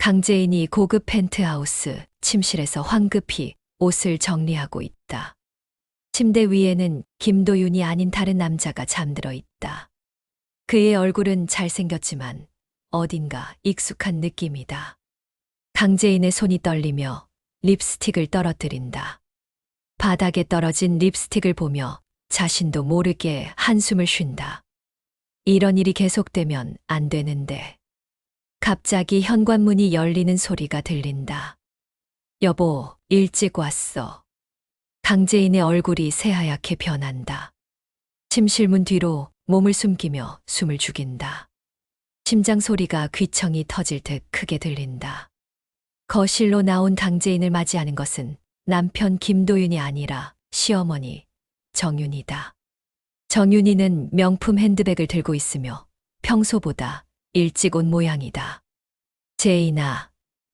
강재인이 고급 펜트하우스 침실에서 황급히 옷을 정리하고 있다. 침대 위에는 김도윤이 아닌 다른 남자가 잠들어 있다. 그의 얼굴은 잘생겼지만 어딘가 익숙한 느낌이다. 강재인의 손이 떨리며 립스틱을 떨어뜨린다. 바닥에 떨어진 립스틱을 보며 자신도 모르게 한숨을 쉰다. 이런 일이 계속되면 안 되는데. 갑자기 현관문이 열리는 소리가 들린다. 여보, 일찍 왔어. 강재인의 얼굴이 새하얗게 변한다. 침실문 뒤로 몸을 숨기며 숨을 죽인다. 심장 소리가 귀청이 터질 듯 크게 들린다. 거실로 나온 강재인을 맞이하는 것은 남편 김도윤이 아니라 시어머니 정윤이다. 정윤이는 명품 핸드백을 들고 있으며 평소보다 일찍 온 모양이다. 재인아,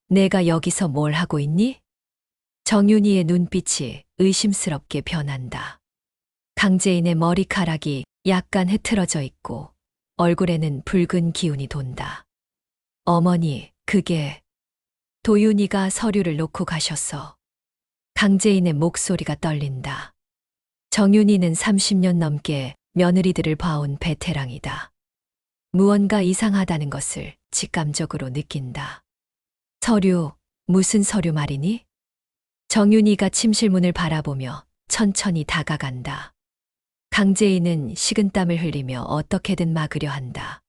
내가 여기서 뭘 하고 있니? 정윤이의 눈빛이 의심스럽게 변한다. 강재인의 머리카락이 약간 흐트러져 있고 얼굴에는 붉은 기운이 돈다. 어머니, 그게 도윤이가 서류를 놓고 가셔서. 강재인의 목소리가 떨린다. 정윤이는 30년 넘게 며느리들을 봐온 베테랑이다. 무언가 이상하다는 것을 직감적으로 느낀다. 서류, 무슨 서류 말이니? 정윤이가 침실문을 바라보며 천천히 다가간다. 강재인은 식은땀을 흘리며 어떻게든 막으려 한다.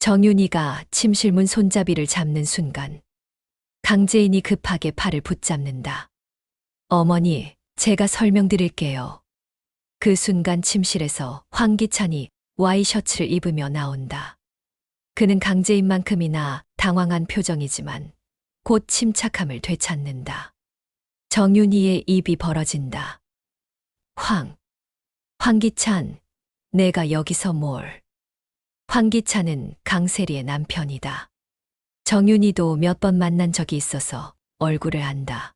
정윤이가 침실문 손잡이를 잡는 순간 강재인이 급하게 팔을 붙잡는다. 어머니, 제가 설명드릴게요. 그 순간 침실에서 황기찬이 와이셔츠를 입으며 나온다. 그는 강재인만큼이나 당황한 표정이지만 곧 침착함을 되찾는다. 정윤이의 입이 벌어진다. 황기찬, 내가 여기서 뭘. 황기찬은 강세리의 남편이다. 정윤이도 몇 번 만난 적이 있어서 얼굴을 안다.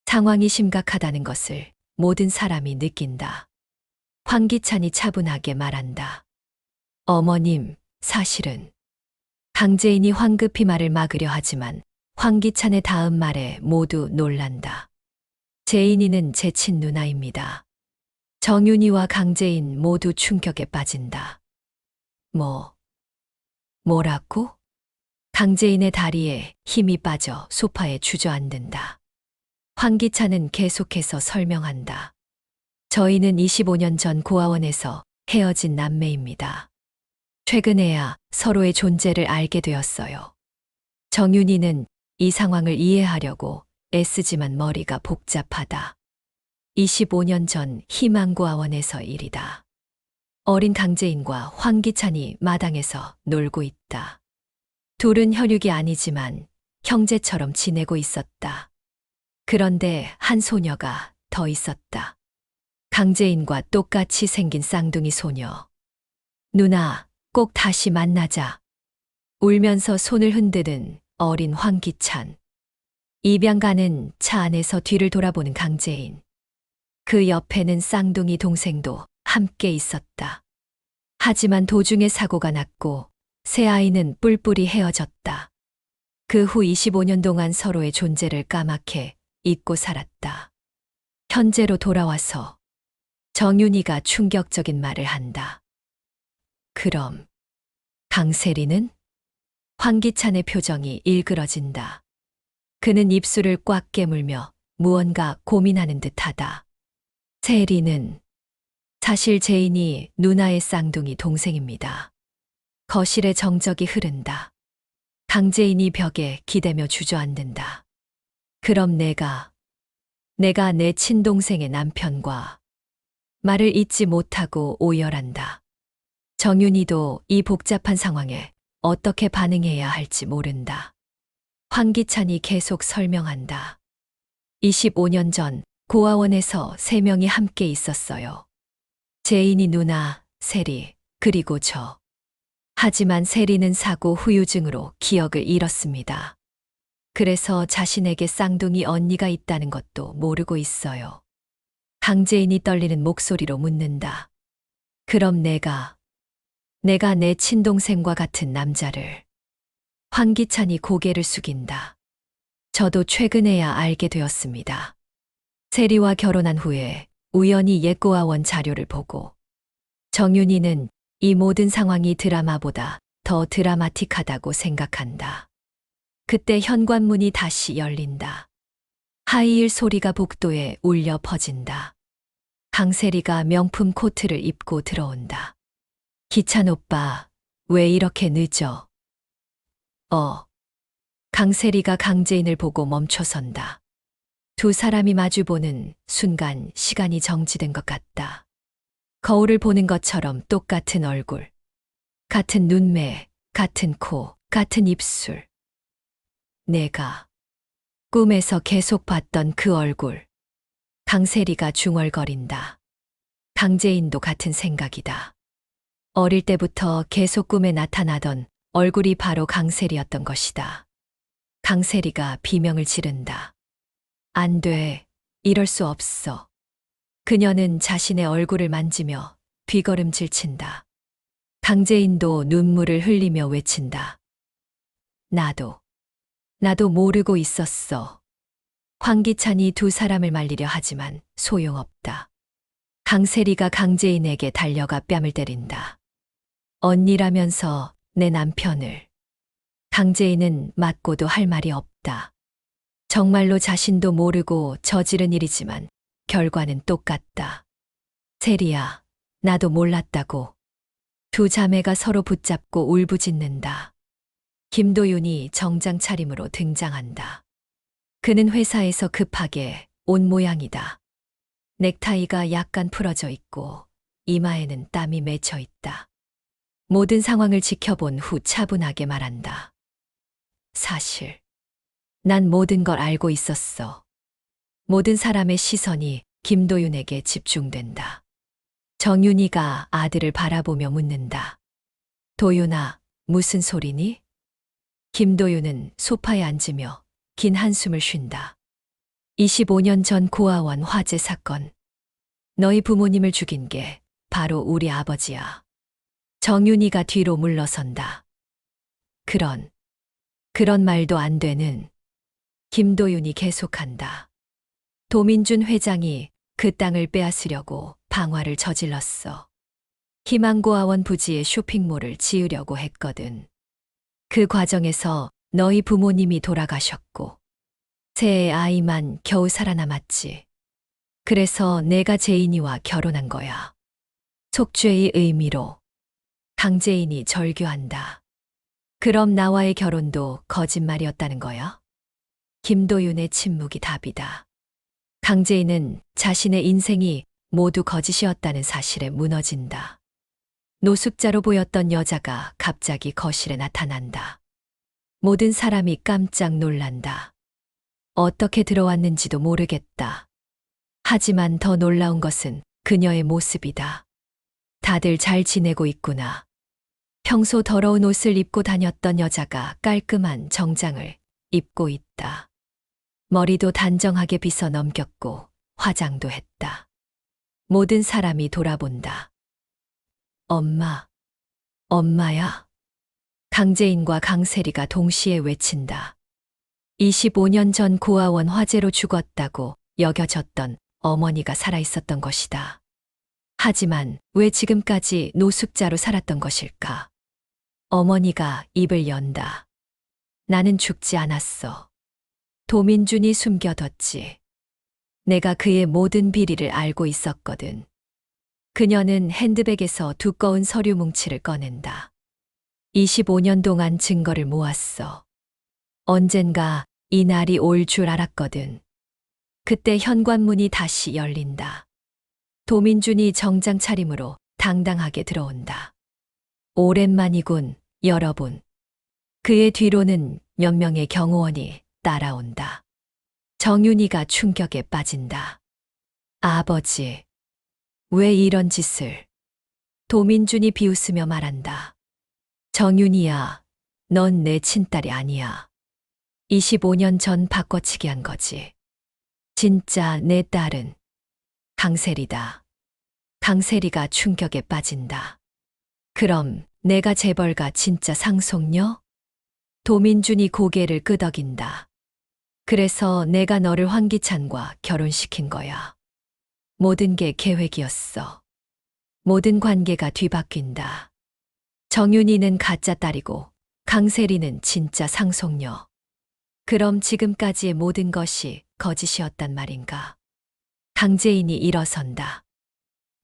상황이 심각하다는 것을 모든 사람이 느낀다. 황기찬이 차분하게 말한다. 어머님, 사실은. 강재인이 황급히 말을 막으려 하지만 황기찬의 다음 말에 모두 놀란다. 재인이는 제 친누나입니다. 정윤이와 강재인 모두 충격에 빠진다. 뭐라고? 강재인의 다리에 힘이 빠져 소파에 주저앉는다. 황기찬은 계속해서 설명한다. 저희는 25년 전 고아원에서 헤어진 남매입니다. 최근에야 서로의 존재를 알게 되었어요. 정윤이는 이 상황을 이해하려고 애쓰지만 머리가 복잡하다. 25년 전 희망고아원에서 일이다. 어린 강재인과 황기찬이 마당에서 놀고 있다. 둘은 혈육이 아니지만 형제처럼 지내고 있었다. 그런데 한 소녀가 더 있었다. 강재인과 똑같이 생긴 쌍둥이 소녀. 누나, 꼭 다시 만나자. 울면서 손을 흔드는 어린 황기찬. 입양 가는 차 안에서 뒤를 돌아보는 강재인. 그 옆에는 쌍둥이 동생도 함께 있었다. 하지만 도중에 사고가 났고 새 아이는 뿔뿔이 헤어졌다. 그 후 25년 동안 서로의 존재를 까맣게 잊고 살았다. 현재로 돌아와서 정윤이가 충격적인 말을 한다. 그럼 강세리는? 황기찬의 표정이 일그러진다. 그는 입술을 꽉 깨물며 무언가 고민하는 듯하다. 세리는 사실 재인이 누나의 쌍둥이 동생입니다. 거실에 정적이 흐른다. 강재인이 벽에 기대며 주저앉는다. 그럼 내가 내 친동생의 남편과 말을 잇지 못하고 오열한다. 정윤이도 이 복잡한 상황에 어떻게 반응해야 할지 모른다. 황기찬이 계속 설명한다. 25년 전 고아원에서 3명이 함께 있었어요. 재인이 누나, 세리, 그리고 저. 하지만 세리는 사고 후유증으로 기억을 잃었습니다. 그래서 자신에게 쌍둥이 언니가 있다는 것도 모르고 있어요. 강재인이 떨리는 목소리로 묻는다. 그럼 내가 내 친동생과 같은 남자를 황기찬이 고개를 숙인다. 저도 최근에야 알게 되었습니다. 세리와 결혼한 후에 우연히 예고아원 자료를 보고 정윤이는 이 모든 상황이 드라마보다 더 드라마틱하다고 생각한다. 그때 현관문이 다시 열린다. 하이힐 소리가 복도에 울려 퍼진다. 강세리가 명품 코트를 입고 들어온다. 기찬 오빠, 왜 이렇게 늦어? 강세리가 강재인을 보고 멈춰선다. 두 사람이 마주보는 순간 시간이 정지된 것 같다. 거울을 보는 것처럼 똑같은 얼굴, 같은 눈매, 같은 코, 같은 입술. 내가 꿈에서 계속 봤던 그 얼굴. 강세리가 중얼거린다. 강재인도 같은 생각이다. 어릴 때부터 계속 꿈에 나타나던 얼굴이 바로 강세리였던 것이다. 강세리가 비명을 지른다. 안 돼. 이럴 수 없어. 그녀는 자신의 얼굴을 만지며 뒤걸음질 친다. 강재인도 눈물을 흘리며 외친다. 나도 모르고 있었어. 황기찬이 두 사람을 말리려 하지만 소용없다. 강세리가 강재인에게 달려가 뺨을 때린다. 언니라면서 내 남편을. 강재인은 맞고도 할 말이 없다. 정말로 자신도 모르고 저지른 일이지만 결과는 똑같다. 세리야, 나도 몰랐다고. 두 자매가 서로 붙잡고 울부짖는다. 김도윤이 정장 차림으로 등장한다. 그는 회사에서 급하게 온 모양이다. 넥타이가 약간 풀어져 있고 이마에는 땀이 맺혀 있다. 모든 상황을 지켜본 후 차분하게 말한다. 사실, 난 모든 걸 알고 있었어. 모든 사람의 시선이 김도윤에게 집중된다. 정윤이가 아들을 바라보며 묻는다. 도윤아, 무슨 소리니? 김도윤은 소파에 앉으며 긴 한숨을 쉰다. 25년 전 고아원 화재 사건. 너희 부모님을 죽인 게 바로 우리 아버지야. 정윤이가 뒤로 물러선다. 그런 말도 안 되는. 김도윤이 계속한다. 도민준 회장이 그 땅을 빼앗으려고 방화를 저질렀어. 희망고아원 부지에 쇼핑몰을 지으려고 했거든. 그 과정에서 너희 부모님이 돌아가셨고 새 아이만 겨우 살아남았지. 그래서 내가 재인이와 결혼한 거야. 속죄의 의미로. 강재인이 절규한다. 그럼 나와의 결혼도 거짓말이었다는 거야? 김도윤의 침묵이 답이다. 강재인은 자신의 인생이 모두 거짓이었다는 사실에 무너진다. 노숙자로 보였던 여자가 갑자기 거실에 나타난다. 모든 사람이 깜짝 놀란다. 어떻게 들어왔는지도 모르겠다. 하지만 더 놀라운 것은 그녀의 모습이다. 다들 잘 지내고 있구나. 평소 더러운 옷을 입고 다녔던 여자가 깔끔한 정장을 입고 있다. 머리도 단정하게 빗어 넘겼고 화장도 했다. 모든 사람이 돌아본다. 엄마야? 강재인과 강세리가 동시에 외친다. 25년 전 고아원 화재로 죽었다고 여겨졌던 어머니가 살아있었던 것이다. 하지만 왜 지금까지 노숙자로 살았던 것일까? 어머니가 입을 연다. 나는 죽지 않았어. 도민준이 숨겨뒀지. 내가 그의 모든 비리를 알고 있었거든. 그녀는 핸드백에서 두꺼운 서류 뭉치를 꺼낸다. 25년 동안 증거를 모았어. 언젠가 이 날이 올 줄 알았거든. 그때 현관문이 다시 열린다. 도민준이 정장 차림으로 당당하게 들어온다. 오랜만이군, 여러분. 그의 뒤로는 몇 명의 경호원이 따라온다. 정윤이가 충격에 빠진다. 아버지, 왜 이런 짓을? 도민준이 비웃으며 말한다. 정윤이야, 넌 내 친딸이 아니야. 25년 전 바꿔치기 한 거지. 진짜 내 딸은 강세리다. 강세리가 충격에 빠진다. 그럼 내가 재벌가 진짜 상속녀? 도민준이 고개를 끄덕인다. 그래서 내가 너를 황기찬과 결혼시킨 거야. 모든 게 계획이었어. 모든 관계가 뒤바뀐다. 정윤이는 가짜 딸이고 강세리는 진짜 상속녀. 그럼 지금까지의 모든 것이 거짓이었단 말인가? 강재인이 일어선다.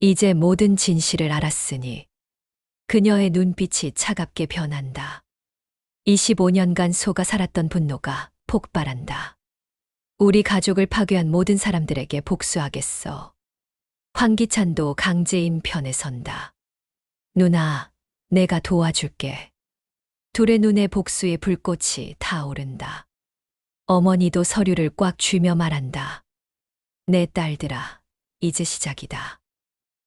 이제 모든 진실을 알았으니 그녀의 눈빛이 차갑게 변한다. 25년간 속아 살았던 분노가 폭발한다. 우리 가족을 파괴한 모든 사람들에게 복수하겠어. 황기찬도 강재인 편에 선다. 누나, 내가 도와줄게. 둘의 눈에 복수의 불꽃이 타오른다. 어머니도 서류를 꽉 쥐며 말한다. 내 딸들아, 이제 시작이다.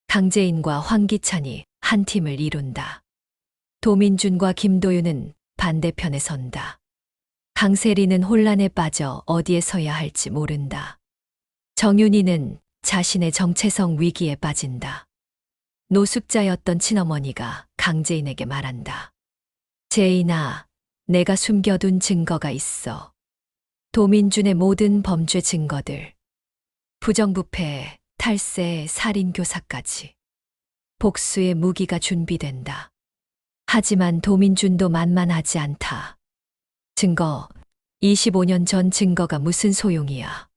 강재인과 황기찬이 한 팀을 이룬다. 도민준과 김도윤은 반대편에 선다. 강세리는 혼란에 빠져 어디에 서야 할지 모른다. 정윤이는 자신의 정체성 위기에 빠진다. 노숙자였던 친어머니가 강재인에게 말한다. 재인아, 내가 숨겨둔 증거가 있어. 도민준의 모든 범죄 증거들. 부정부패, 탈세, 살인교사까지. 복수의 무기가 준비된다. 하지만 도민준도 만만하지 않다. 증거, 25년 전 증거가 무슨 소용이야.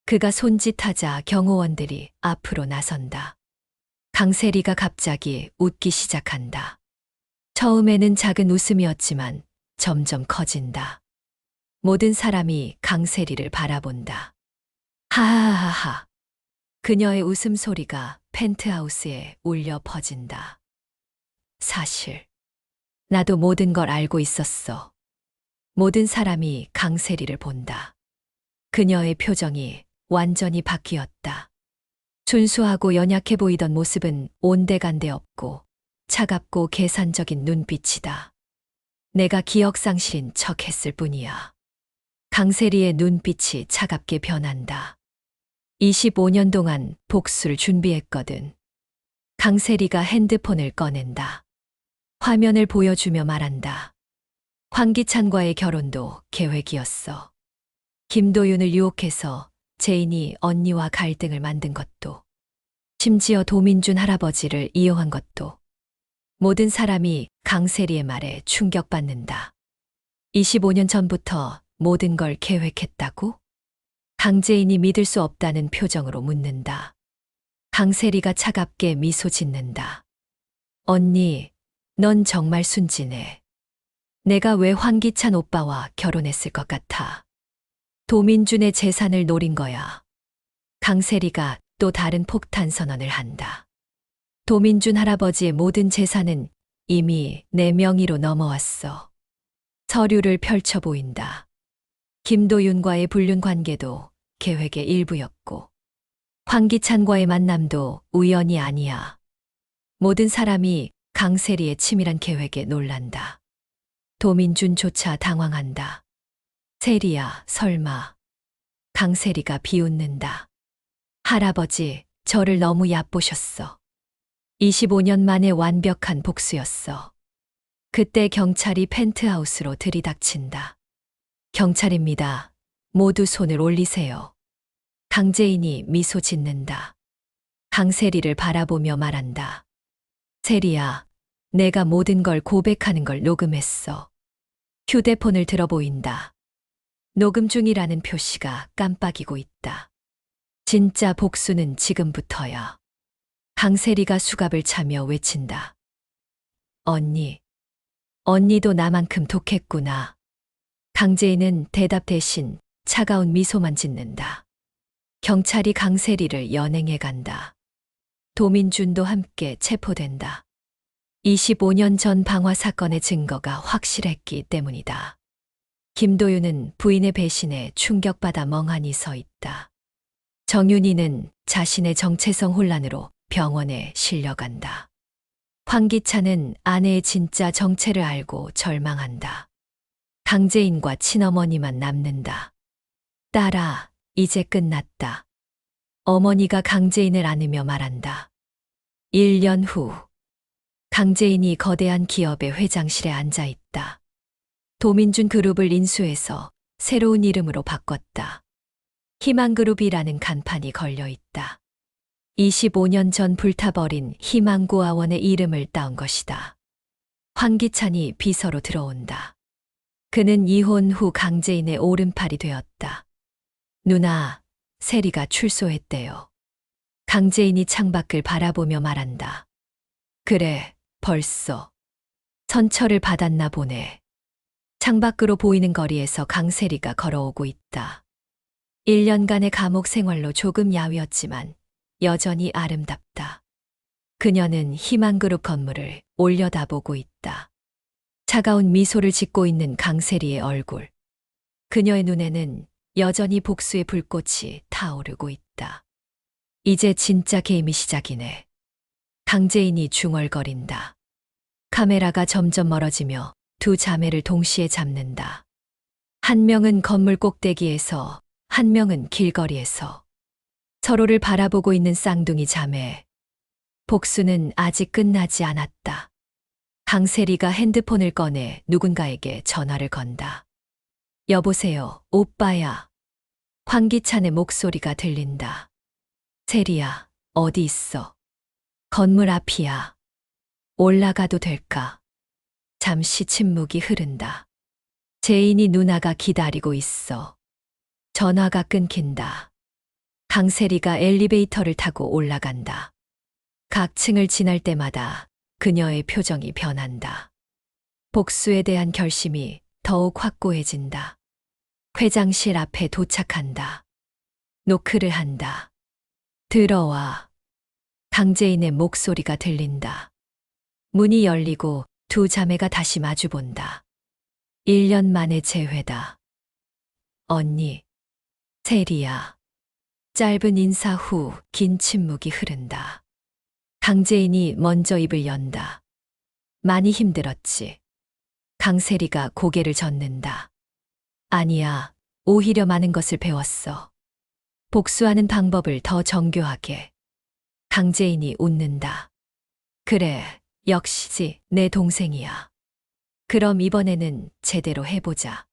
그가 손짓하자 경호원들이 앞으로 나선다. 강세리가 갑자기 웃기 시작한다. 처음에는 작은 웃음이었지만 점점 커진다. 모든 사람이 강세리를 바라본다. 하하하하. 그녀의 웃음소리가 펜트하우스에 울려 퍼진다. 사실, 나도 모든 걸 알고 있었어. 모든 사람이 강세리를 본다. 그녀의 표정이 완전히 바뀌었다. 순수하고 연약해 보이던 모습은 온데간데 없고 차갑고 계산적인 눈빛이다. 내가 기억상실인 척 했을 뿐이야. 강세리의 눈빛이 차갑게 변한다. 25년 동안 복수를 준비했거든. 강세리가 핸드폰을 꺼낸다. 화면을 보여주며 말한다. 황기찬과의 결혼도 계획이었어. 김도윤을 유혹해서 재인이 언니와 갈등을 만든 것도, 심지어 도민준 할아버지를 이용한 것도, 모든 사람이 강세리의 말에 충격받는다. 25년 전부터 모든 걸 계획했다고? 강재인이 믿을 수 없다는 표정으로 묻는다. 강세리가 차갑게 미소 짓는다. 언니, 넌 정말 순진해. 내가 왜 황기찬 오빠와 결혼했을 것 같아. 도민준의 재산을 노린 거야. 강세리가 또 다른 폭탄 선언을 한다. 도민준 할아버지의 모든 재산은 이미 내 명의로 넘어왔어. 서류를 펼쳐 보인다. 김도윤과의 불륜 관계도 계획의 일부였고, 황기찬과의 만남도 우연이 아니야. 모든 사람이 강세리의 치밀한 계획에 놀란다. 도민준조차 당황한다. 세리야, 설마. 강세리가 비웃는다. 할아버지, 저를 너무 얕보셨어. 25년 만에 완벽한 복수였어. 그때 경찰이 펜트하우스로 들이닥친다. 경찰입니다. 모두 손을 올리세요. 강재인이 미소 짓는다. 강세리를 바라보며 말한다. 세리야, 내가 모든 걸 고백하는 걸 녹음했어. 휴대폰을 들어 보인다. 녹음 중이라는 표시가 깜빡이고 있다. 진짜 복수는 지금부터야. 강세리가 수갑을 차며 외친다. 언니, 언니도 나만큼 독했구나. 강재인은 대답 대신 차가운 미소만 짓는다. 경찰이 강세리를 연행해 간다. 도민준도 함께 체포된다. 25년 전 방화 사건의 증거가 확실했기 때문이다. 김도윤은 부인의 배신에 충격받아 멍하니 서 있다. 정윤이는 자신의 정체성 혼란으로 병원에 실려간다. 황기찬은 아내의 진짜 정체를 알고 절망한다. 강재인과 친어머니만 남는다. 딸아, 이제 끝났다. 어머니가 강재인을 안으며 말한다. 1년 후, 강재인이 거대한 기업의 회장실에 앉아 있다. 도민준 그룹을 인수해서 새로운 이름으로 바꿨다. 희망그룹이라는 간판이 걸려 있다. 25년 전 불타버린 희망고아원의 이름을 따온 것이다. 황기찬이 비서로 들어온다. 그는 이혼 후 강재인의 오른팔이 되었다. 누나, 세리가 출소했대요. 강재인이 창밖을 바라보며 말한다. 그래, 벌써. 선처를 받았나 보네. 창밖으로 보이는 거리에서 강세리가 걸어오고 있다. 1년간의 감옥 생활로 조금 야위었지만 여전히 아름답다. 그녀는 희망그룹 건물을 올려다보고 있다. 차가운 미소를 짓고 있는 강세리의 얼굴. 그녀의 눈에는 여전히 복수의 불꽃이 타오르고 있다. 이제 진짜 게임이 시작이네. 강재인이 중얼거린다. 카메라가 점점 멀어지며 두 자매를 동시에 잡는다. 한 명은 건물 꼭대기에서, 한 명은 길거리에서. 서로를 바라보고 있는 쌍둥이 자매. 복수는 아직 끝나지 않았다. 강세리가 핸드폰을 꺼내 누군가에게 전화를 건다. 여보세요, 오빠야. 황기찬의 목소리가 들린다. 세리야, 어디 있어? 건물 앞이야. 올라가도 될까? 잠시 침묵이 흐른다. 재인이 누나가 기다리고 있어. 전화가 끊긴다. 강세리가 엘리베이터를 타고 올라간다. 각 층을 지날 때마다 그녀의 표정이 변한다. 복수에 대한 결심이 더욱 확고해진다. 회장실 앞에 도착한다. 노크를 한다. 들어와. 강재인의 목소리가 들린다. 문이 열리고 두 자매가 다시 마주본다. 1년 만의 재회다. 언니, 세리야. 짧은 인사 후 긴 침묵이 흐른다. 강재인이 먼저 입을 연다. 많이 힘들었지. 강세리가 고개를 젓는다. 아니야, 오히려 많은 것을 배웠어. 복수하는 방법을 더 정교하게. 강재인이 웃는다. 그래, 역시지, 내 동생이야. 그럼 이번에는 제대로 해보자.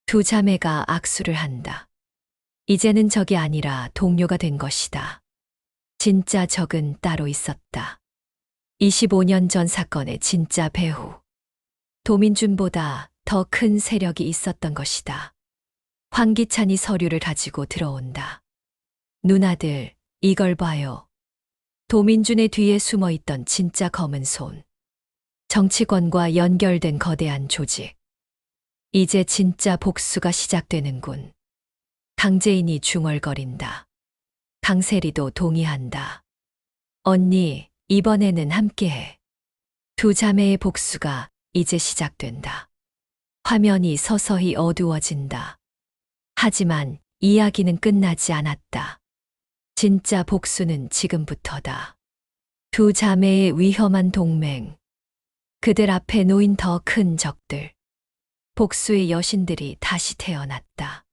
두 자매가 악수를 한다. 이제는 적이 아니라 동료가 된 것이다. 진짜 적은 따로 있었다. 25년 전 사건의 진짜 배후. 도민준보다 더 큰 세력이 있었던 것이다. 황기찬이 서류를 가지고 들어온다. 누나들, 이걸 봐요. 도민준의 뒤에 숨어 있던 진짜 검은 손. 정치권과 연결된 거대한 조직. 이제 진짜 복수가 시작되는군. 강재인이 중얼거린다. 강세리도 동의한다. 언니, 이번에는 함께해. 두 자매의 복수가 이제 시작된다. 화면이 서서히 어두워진다. 하지만 이야기는 끝나지 않았다. 진짜 복수는 지금부터다. 두 자매의 위험한 동맹. 그들 앞에 놓인 더 큰 적들. 복수의 여신들이 다시 태어났다.